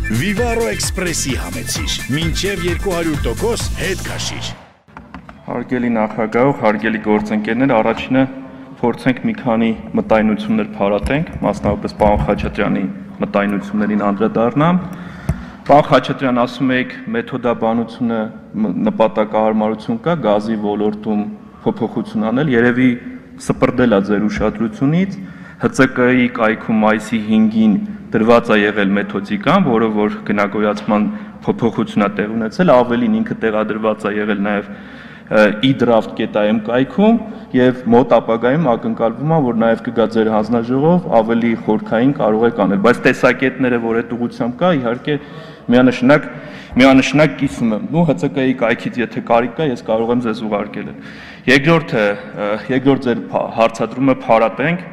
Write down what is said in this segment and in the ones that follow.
Vivaro Express-ի համեցիր, մինչև 200% հետ քաշիր։ Հարգելի նախագահ, հարգելի գործընկերներ, առաջինը փորձենք մի քանի մտայնություններ փարատենք, մասնավորապես պարոն Խաչատրյանի մտայնություններին անդրադառնամ։ Պարոն Խաչատրյան, ասում եք, մեթոդաբանությունը նպատակահարմարություն կա գազի ոլորտում փոփոխություն անել, երևի սպրդել է ձեր ուշադրությունից, ՀՑԿ-ի կայքում մայիսի 5-ին դրված է եղել մեթոդիկան, որը որ գնագոյացման փոփոխություն է տեղ ունեցել, ավելին ինքը տեղադրված է եղել նաև e-draft.am կայքում եւ մոտ ապագայում ակնկալվում է, որ նաև կգա ձեր հանձնաժողով ավելի խորքային կարող եք անել, բայց տեսակետները, որ այդ ուղղությամբ կա, իհարկե միանշանակ կիսում եմ։ Ու ՀՑԿ-ի կայքից եթե կարիք կա, ես կարող եմ ձեզ ուղարկել։ Երկրորդ ձեր հարցադրումը փարատենք,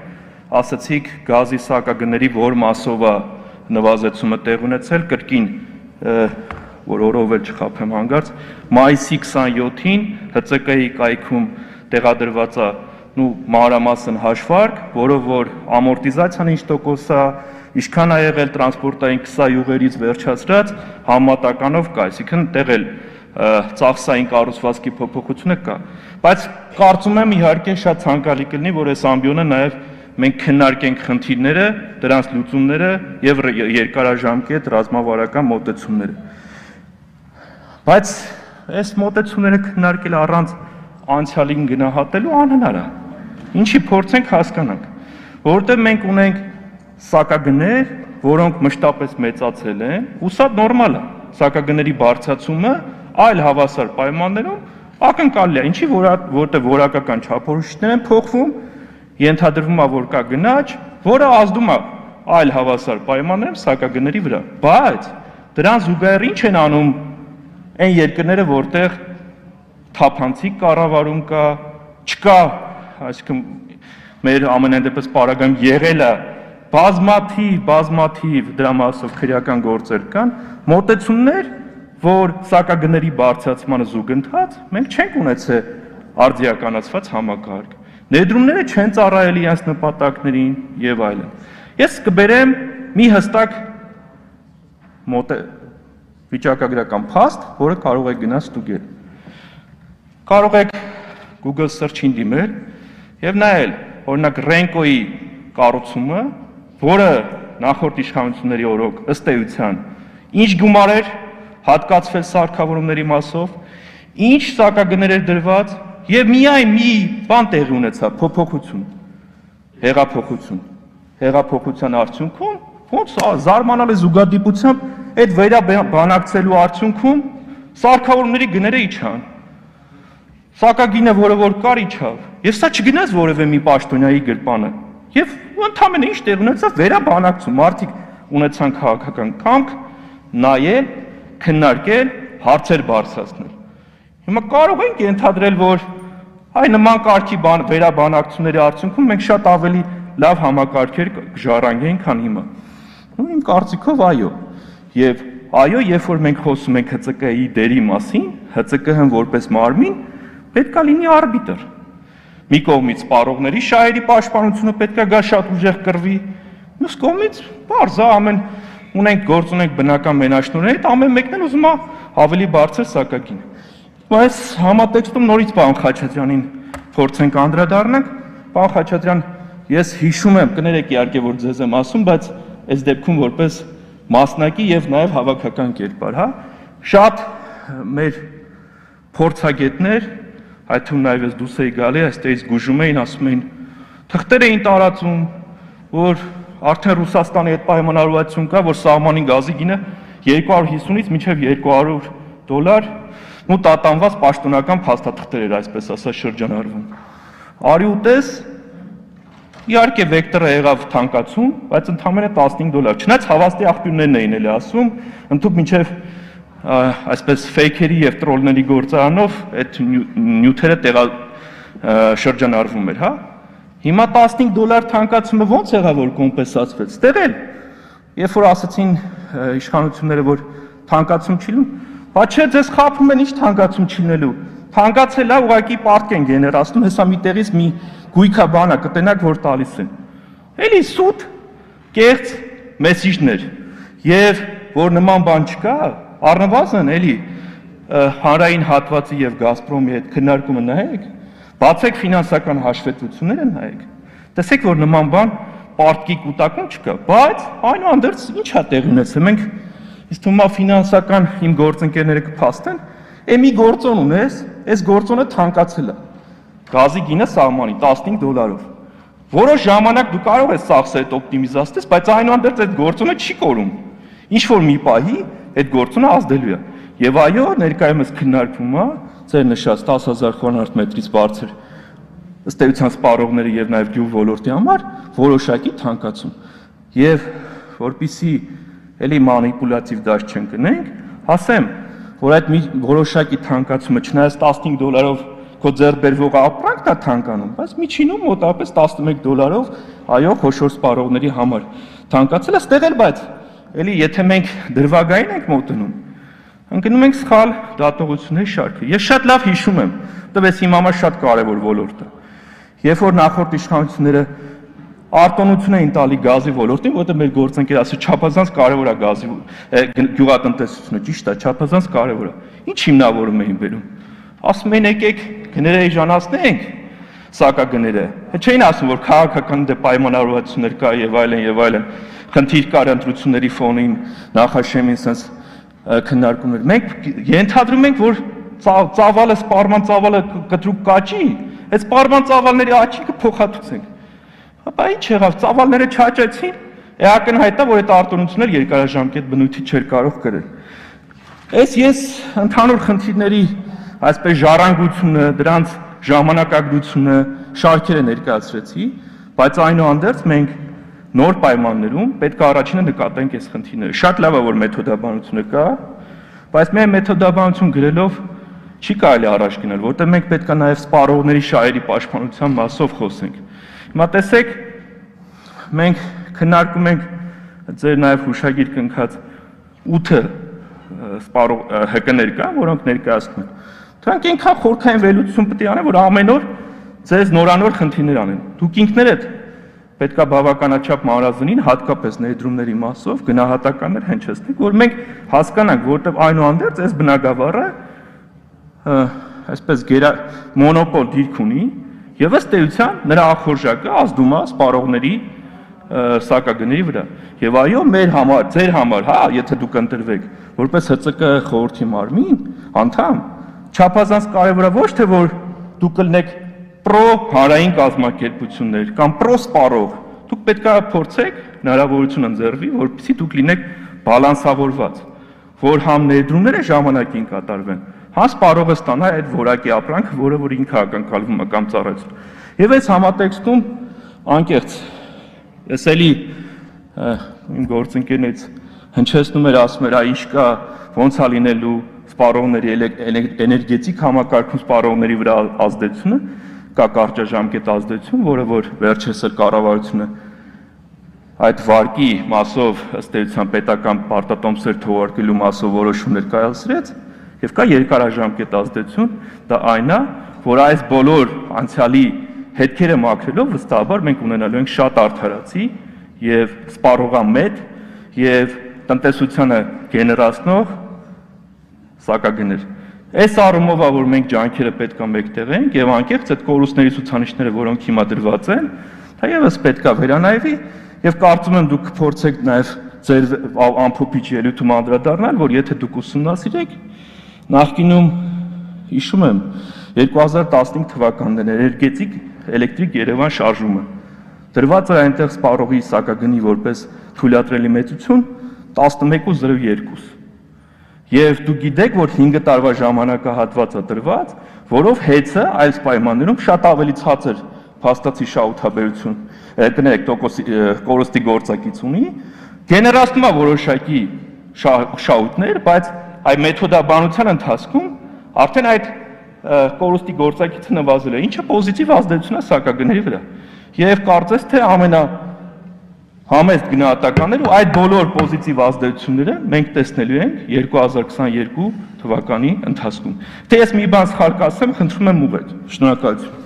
ասացիք գազի սակագների որ մասով է նվազեցումը տեղ ունեցել, կրկին որ օրով էլ չխափեմ հանգարց, մայիսի 27-ին ՀՑԿ-ի կայքում տեղադրված է մանրամասն հաշվարկ, որով որ ամորտիզացիան ինչ տոկոս է, ինչքան է եղել տրանսպորտային 20 յուղերից վերջացրած համատականով կա, այսինքն տեղ էլ ծախսային կառուցվածքի փոփոխությունը կա, բայց կարծում եմ իհարկե շատ ցանկալի կլինի, որ այս ամբիոնը նաև մենք քննարկենք խնդիրները, դրանց լուծումները եւ երկարաժամկետ ռազմավարական մոտեցումները։ Բայց այս մոտեցումները քննարկել առանց անցյալին գնահատելու անհնար է։ Ինչի փորձենք հասկանանք, որովհետեւ մենք ունենք սակագներ, որոնք մշտապես մեծացել են, ու սա նորմալ է։ Սակագների բարձրացումը այլ հավասար պայմաններում ակնկալի է, ինչի որտեղ որակական չափորոշիչներ են փոխվում, ենթադրվում է, որ կա գնաճ, որը ազդում է այլ հավասար պայմաններում սակագների վրա։ Բայց դրան զուգահեռ ինչ են անում այն երկրները, որտեղ թափանցիկ կառավարում կա, չկա, այսինքն մեր ամենայն դեպս պարագայում եղել է բազմաթիվ դրա մասով քրեական գործեր կան, մոտեցումներ, որ սակագների բարձրացմանը զուգընթաց մենք չենք ունեցել արդիականացված համակարգ։ Ներդրումները չեն ծառայել իրենց նպատակներին եւ այլն։ Ես կբերեմ մի հստակ վիճակագրական փաստ, որը կարող եք գնալ ստուգել։ Կարող եք Google search-ին դիմել եւ նայել, օրինակ Renko-ի կառուցումը, որը նախորդ իշխանությունների օրոք ըստ էության ինչ գումար էր հատկացվել սարքավորումների մասով, ինչ սակագներ էր դրված եւ միայն մի բան տեղի ունեցավ, փոփոխություն, հեղափոխության արդյունքում, ոնց զարմանալի զուգադիպությամբ այդ վերաբանակցելու արդյունքում սարքավորումների գները իջան, սակագինը, որը որ կար իջավ, եւ սա չգնաց որևէ մի պաշտոնյայի գրպանը, եւ ընդամենը ինչ տեղ ունեցավ վերաբանակցում, մարդիկ ունեցան քաղաքական կամք, նայել, քննարկել, հարցեր բարձրացնել։ Հիմա կարող ենք ենթադրել, որ այ նման կարգի վերաբանակցությունների արդյունքում մենք շատ ավելի լավ համակարգեր կժառանգենք, քան հիմա։ Իմ կարծիքով այո։ Եվ այո, երբ որ մենք խոսում ենք ՀՑԿ-ի դերի մասին, ՀՑԿ-ն որպես մարմին պետք է լինի արբիտր։ Մի կողմից սպառողների շահերի պաշտպանությունը պետք է գա շատ ուժեղ կռվի, մյուս կողմից բարձ է ունենք գործ ունենք բնական մենաշնորհներ, ամեն մեկն էլ ուզում է ավելի բարձր սակագին։ Բայց համատեքստում նորից պարոն Խաչատրյանին փորձենք անդրադառնանք։ Պարոն Խաչատրյան, ես հիշում եմ, կներեք իհարկե, որ ձեզ եմ ասում, բայց այս դեպքում որպես մասնակի եւ նաեւ հավաքական կերպար, հա, շատ մեր փորձագետներ, այդ թվում նաեւ ես դուրս էի գալի, այստեղից գուժում էին, ասում էին, թղթեր էին տարածում, որ արդեն Ռուսաստանի հետ պայմանավորվածություն կա, որ սահմանին գազի գինը 250-ից մինչև $200 ու տատանված պաշտոնական փաստաթղթեր էր, այսպես ասած, շրջանառվում։ Արի ու տես, իհարկե վեկտորը եղավ թանկացում, բայց ընդամենը $15։ Չնայած հավաստի աղբյուրներն էին էլի ասում, ընդհանուր մինչև այսպես ֆեյքերի եւ տրոլների գործարանով այդ նյութերը շրջանառվում էր, հա։ Հիմա $15 թանկացումը ո՞նց եղավ, որ կոմպենսացվեց։ Ստեղ էլ, երբ որ ասացին իշխանությունները, որ թանկացում չի լինում, բա չէ, ձեզ խաբում են, ինչ թանկացում չի լինելու։ Թանկացել է, ուղղակի պարտք են գեներացնում, հեսա մի տեղից մի գույքա բանա կտենակ, որ տալիս են։ Էլի սուտ կեղծ մեսիջներ։ Եվ որ նման բան չկա, առնվազն էլի հանրային հատվածի եւ Գազպրոմի հետ քննարկումը նայեք, բացեք ֆինանսական հաշվետվությունները նայեք, տեսեք, որ նման բան պարտքի կուտակում չկա, բայց այնուհանդերձ ինչ է տեղի ունեցել, մենք իսկ թվում է ֆինանսական իմ գործընկերները կփաստեն, մի գործոն ունես, այս գործոնը թանկացել է, գազի գինը սահմանի $15, որոշ ժամանակ դու կարող ես ծախսը այդ օպտիմիզացնես, բայց այնուհանդերձ այդ գործոնը չի կորում, ինչ որ մի պահի այդ գործոնը ազդելու է, եւ այո, ներկայումս քննարկվում է ձեր նշած 10,000 խոնարհ մետրից բարձր ըստ էության սպառողների եւ նաեւ գյուղ ոլորտի համար որոշակի թանկացում, եւ որպիսի էլի մանիպուլատիվ դաշտ չընկնենք, ասեմ, որ այդ որոշակի թանկացումը չնայած $15 քո ձեռք բերվող ապրանքն է թանկանում, բայց միջինում մոտավորապես $11 այո, խոշոր սպառողների համար թանկացել է, ստեղ էլ բայց էլի եթե մենք դրվագային ենք մոտենում, ընկնում ենք սխալ դատողությունների շարքը։ Ես շատ լավ հիշում եմ, որտեղ իմ համար շատ կարևոր ոլորտ է։ Երբ որ նախորդ իշխանությունները արտոնություն էին տալի գազի ոլորտին, որտեղ մեր գործընկերը ասել չափազանց կարևոր է գազի գյուղատնտեսությունը, ճիշտ է, չափազանց կարևոր է։ Ինչ հիմնավորում էին բերում։ Ասում են եկեք գները էժանացնենք, սակագները։ Չէին ասում, որ քաղաքական դե պայմանավորվածություններ կա եւ այլն, խնդիր կար ընտրությունների ֆոնին, նախաշեմին sense քննարկումներ։ Մենք ենթադրում ենք, որ ծավալը, սպառման ծավալը կտրուկ կաճի, այդ սպառման ծավալների աճիկը փոխհատուցենք։ Ապա ինչ եղավ, ծավալները չաճեցին, ակնհայտ է, որ այդ արտոնությունները երկարաժամկետ բնույթի չէր կարող կրել։ Ես ընդհանուր խնդիրների այսպես ժառանգությունը, դրանց ժամանակագրությունը, շարքերը ներկայացրեցի, բայց այնուհանդերձ մենք նոր պայմաններում պետք է առաջինը նկատենք այս խնդիրները։ Շատ լավ է, որ մեթոդաբանությունը կա, բայց միայն մեթոդաբանություն գրելով չի կարելի առաջ գնալ, որտեղ մենք պետք է նաև սպառողների շահերի պաշտպանության մասով խոսենք։ Հիմա տեսեք, մենք քննարկում ենք ձեր նաև հուշագիր կնքած 8 սպառող ՀԿ-ներ կան, որոնք ներկայացնում են։ Դրանք այնքան խորքային վերլուծություն պետք է անեն, որ ամեն օր ձեզ նորանոր խնդիրներ անեն։ Դուք ինքներդ պետք է բավականաչափ մանրազնին, հատկապես ներդրումների մասով գնահատականներ հնչեցնենք, որ մենք հասկանանք, որտեղ այնուհանդերձ այս բնակավարը այսպես մոնոպոլ դիրք ունի եւ ըստ էության նրա ախորժակը ազդում է սպառողների սակագների վրա։ Եվ այո, մեր համար, ձեր համար, հա, եթե դուք ընտրվեք որպես ՀԾԿ խորհրդի մարմին, անդամ, չափազանց կարևոր է ոչ թե որ դուք կլինեք պրո հանրային կազմակերպություններ կամ պրո սպառող, դուք պետք է փորձեք հնարավորություն ընձեռվի, որպեսզի դուք լինեք բալանսավորված, որ համ ներդրումները ժամանակին կատարվեն, հա սպառողը ստանա այդ որակի ապրանքը, որը որ ինքը ակնկալվում է կամ ծառայություն։ Եվ այս համատեքստում անկեղծ ես էլի իմ գործընկերներից հնչեցնում էր, ասում էր, ինչ կա, ոնց է լինելու սպառողների էներգետիկ համակարգում սպառողների վրա ազդեցությունը, կա կարճաժամկետ ազդեցություն, որը որ վերջերս կառավարությունը այդ վարկի մասով ըստ էության պետական պարտատոմսեր թողարկելու մասով որոշումներ կայացրեց, եւ կա երկարաժամկետ ազդեցություն, դա այն է, որ այս բոլոր անցյալի հետքերը մաքրելով վստահաբար մենք ունենալու ենք շատ արդարացի եւ սպառողամետ եւ տնտեսությանը գեներացնող սակագներ։ Այս առումով է, որ մենք ջանքերը պետք է մեկտեղենք եւ անկեղծ այդ կորուստների ցուցանիշները, որոնք հիմա դրված են, դա եւս պետք է վերանայվի եւ կարծում եմ դուք կփորձեք նաեւ ձեր ամփոփիչ ելույթում անդրադառնալ, որ եթե դուք ուսումնասիրեք նախկինում հիշում եմ 2015 թվականն էներգետիկ էլեկտրիկ Երևան շարժումը դրված էր այնտեղ սպառողի սակագնի որպես թույլատրելի մեծություն 11.02 եւ դուք գիտեք որ 5 տարվա ժամանակահատված է դրված որով հեծը այս պայմաններում շատ ավելի ցածր փաստացի շահութաբերություն կներեք կորստի գործակից ունի գեներացնում է որոշակի շահույթներ բայց այդ մեթոդաբանության ընթացքում արդեն այդ կորուստի գործակիցը նվազել է, ինչը պոզիտիվ ազդեցություն է սակագների վրա։ Եվ կարծես թե համեստ գնահատականներ ու այդ բոլոր պոզիտիվ ազդեցությունները մենք տեսնելու ենք 2022 թվականի ընթացքում։ Թե ես մի բան սխալ կասեմ, խնդրում եմ ուղղեք։ Շնորհակալություն։